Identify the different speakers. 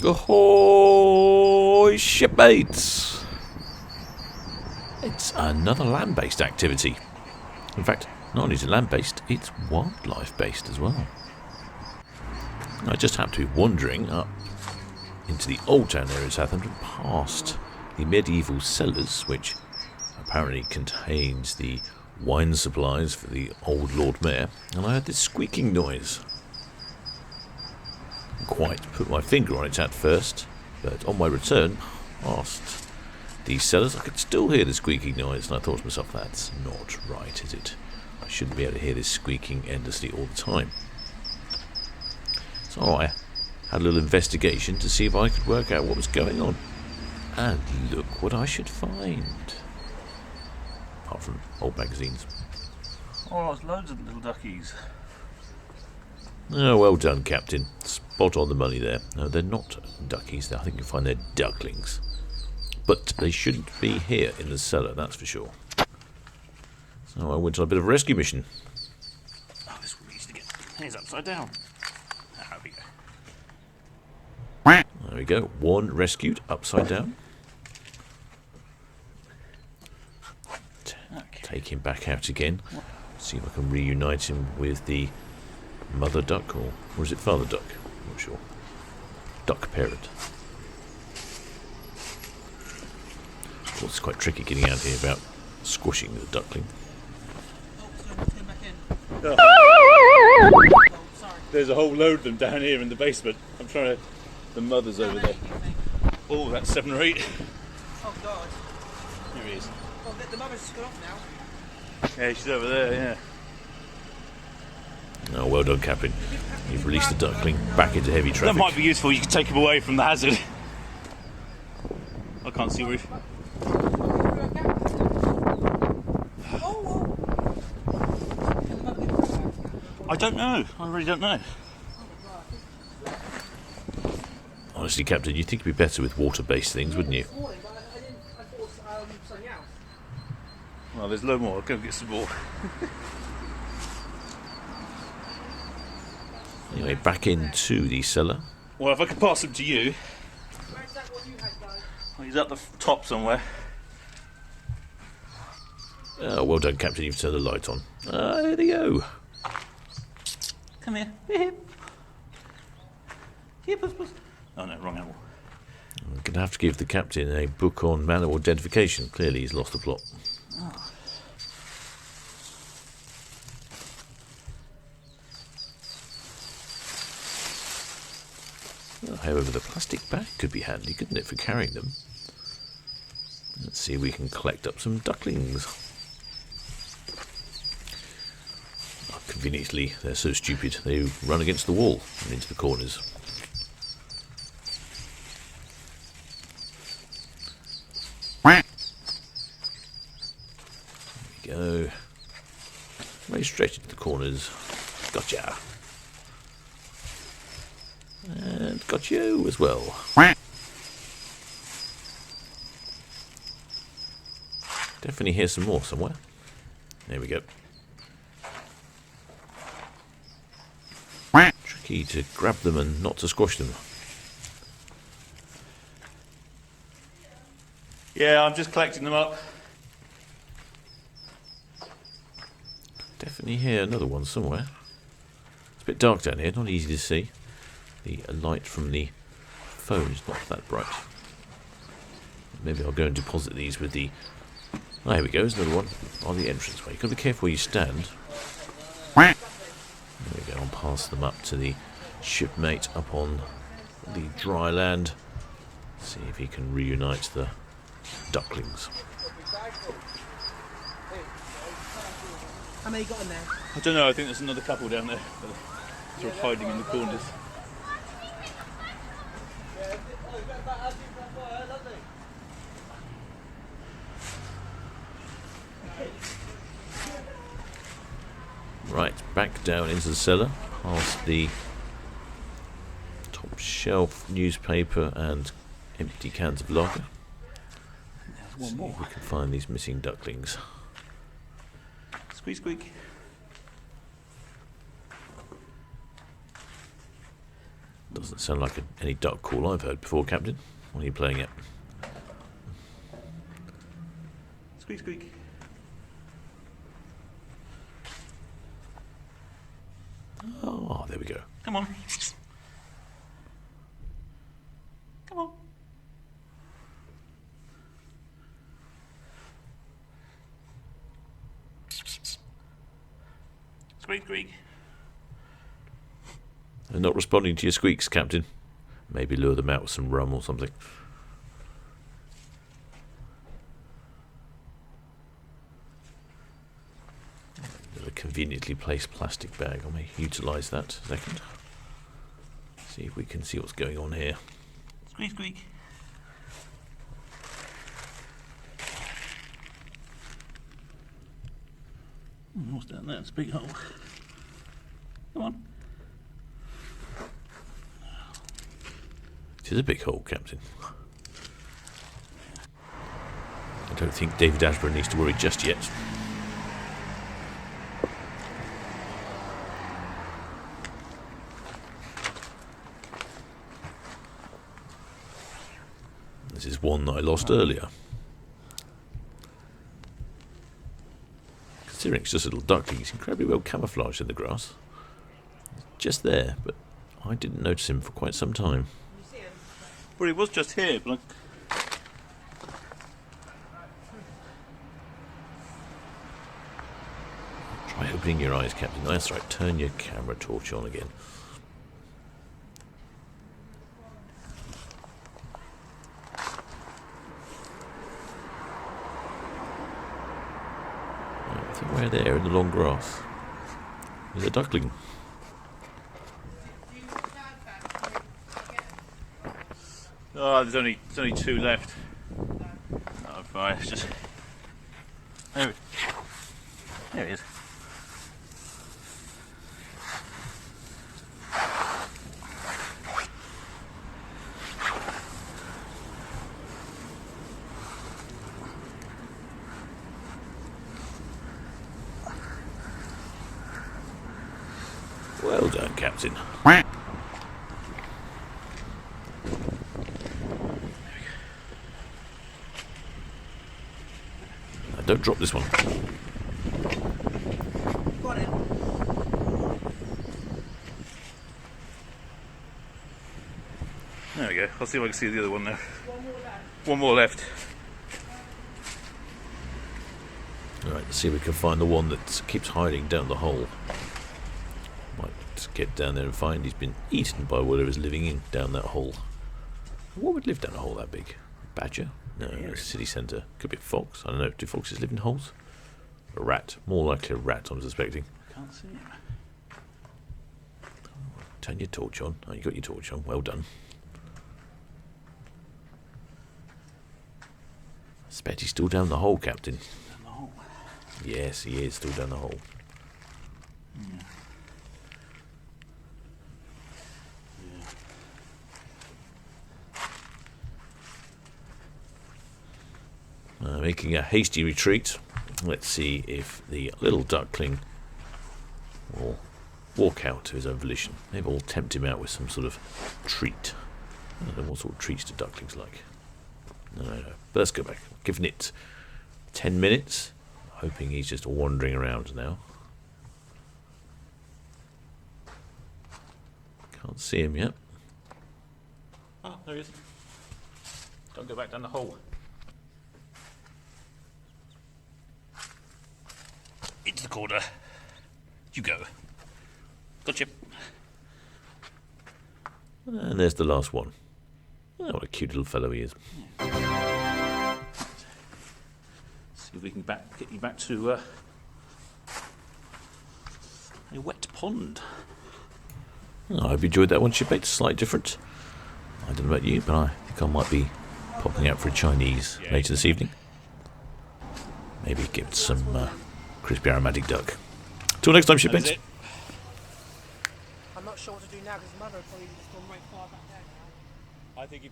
Speaker 1: Ahoy, shipmates! It's another land-based activity. In fact, not only is it land-based, it's wildlife-based as well. I just happened to be wandering up into the old town area of Southampton, past the medieval cellars, which apparently contains the wine supplies for the old Lord Mayor, and I heard this squeaking noise. I didn't quite put my finger on it at first, but on my return past these cellars, I could still hear the squeaking noise, and I thought to myself, that's not right, is it? I shouldn't be able to hear this squeaking endlessly all the time. So I had a little investigation to see if I could work out what was going on. And look what I should find. Apart from old magazines.
Speaker 2: Oh, there's loads of little duckies.
Speaker 1: Oh, well done, Captain. Spot on the money there. No, they're not duckies. I think you'll find they're ducklings. But they shouldn't be here in the cellar, that's for sure. So I went on a bit of a rescue mission.
Speaker 2: Oh, this one needs to get his upside down. There we go.
Speaker 1: There we go. One rescued, upside down.
Speaker 2: Okay.
Speaker 1: Take him back out again. See if I can reunite him with the mother duck, or is it father duck? I'm not sure. Duck parent. Of course, it's quite tricky getting out here without squashing the duckling.
Speaker 2: There's a whole load of them down here in the basement. I'm trying to... The mother's over there. Oh, that's 7 or 8.
Speaker 3: Oh God.
Speaker 2: Here he is.
Speaker 3: Oh, the mother's just gone off now.
Speaker 2: Yeah, she's over there, yeah.
Speaker 1: Oh, well done, Captain. You've released the duckling back into heavy traffic.
Speaker 2: That might be useful. You can take him away from the hazard. I can't see roof. I don't know. I really don't know.
Speaker 1: Honestly, Captain, you'd think it'd be better with water-based things, wouldn't you?
Speaker 2: Well, there's a load more. I'll go get some more.
Speaker 1: Anyway, back into the cellar.
Speaker 2: Well, if I could pass him to you. Well, he's up the top somewhere.
Speaker 1: Oh, well done, Captain. You've turned the light on. There they go.
Speaker 2: Come here. Here. Here, puss, puss. Oh no, wrong animal.
Speaker 1: I'm going to have to give the Captain a book on animal identification. Clearly, he's lost the plot.
Speaker 2: Oh.
Speaker 1: Well, however, the plastic bag could be handy, couldn't it, for carrying them? Let's see if we can collect up some ducklings. Oh, conveniently, they're so stupid, they run against the wall and into the corners. There we go. Very straight into the corners. Gotcha. And got you as well. Definitely hear some more somewhere. There we go. Tricky to grab them and not to squash them.
Speaker 2: Yeah, I'm just collecting them up.
Speaker 1: Definitely hear another one somewhere. It's a bit dark down here, not easy to see. The light from the phone is not that bright. Maybe I'll go and deposit these with the... Oh, here we go, there's another one on the entranceway. You've got to be careful where you stand. There we go, I'll pass them up to the shipmate up on the dry land. See if he can reunite the ducklings.
Speaker 3: How many got in there?
Speaker 2: I don't know, I think there's another couple down there. Sort of hiding in the corners.
Speaker 1: Right, back down into the cellar, past the top shelf newspaper and empty cans of lager.
Speaker 2: There's one
Speaker 1: See
Speaker 2: more.
Speaker 1: if we can find these missing ducklings.
Speaker 2: Squeak, squeak.
Speaker 1: Doesn't sound like any duck call I've heard before, Captain. When are you playing it?
Speaker 2: Squeak, squeak.
Speaker 1: Oh, there we go.
Speaker 2: Come on. Come on. Squeak, squeak.
Speaker 1: They're not responding to your squeaks, Captain. Maybe lure them out with some rum or something. A conveniently placed plastic bag. I may utilise that a second. See if we can see what's going on here.
Speaker 2: Squeak, squeak. What's down there? It's a big hole. Come on.
Speaker 1: It is a big hole, Captain. I don't think David Ashburn needs to worry just yet. This is one that I lost earlier. Considering it's just a little duckling, he's incredibly well camouflaged in the grass. Just there, but I didn't notice him for quite some time.
Speaker 2: Well, he was just here, but
Speaker 1: Try opening your eyes, Captain. That's right, turn your camera torch on again. I think we're there in the long grass. There's a duckling.
Speaker 2: oh, there's only two left. Oh, fine. It's just there he is.
Speaker 1: Well done, Captain. Don't drop this one.
Speaker 3: Got it.
Speaker 2: There we go. I'll see if I can see the other one now.
Speaker 3: One more left.
Speaker 2: One more left.
Speaker 1: Alright, let's see if we can find the one that keeps hiding down the hole. Might just get down there and find he's been eaten by whatever's living in down that hole. What would live down a hole that big? Badger? No, it's a city centre. Could be a fox. I don't know. Do foxes live in holes? A rat. More likely a rat, I'm suspecting.
Speaker 2: Can't see him.
Speaker 1: Turn your torch on. Oh, you got your torch on. Well done. I suspect he's still down the hole, Captain.
Speaker 2: Down the hole.
Speaker 1: Yes, he is still down the hole.
Speaker 2: Yeah.
Speaker 1: Making a hasty retreat. Let's see if the little duckling will walk out to his own volition. Maybe we'll tempt him out with some sort of treat. I don't know what sort of treats do ducklings like. No. But let's go back. Giving it 10 minutes. Hoping he's just wandering around now. Can't see him yet.
Speaker 2: Oh, there he is. Don't go back down the hole. Into the corner. You go. Gotcha.
Speaker 1: And there's the last one. Oh, what a cute little fellow he is.
Speaker 2: See if we can get you back to a wet pond.
Speaker 1: Oh, I hope you enjoyed that one, Shipmates. Slightly different. I don't know about you, but I think I might be popping out for a Chinese later this evening. Maybe get some crispy aromatic duck. Till next time, Shipmates.
Speaker 3: I'm not sure what to do now because Mother will probably just gone right far back there now.
Speaker 2: I think if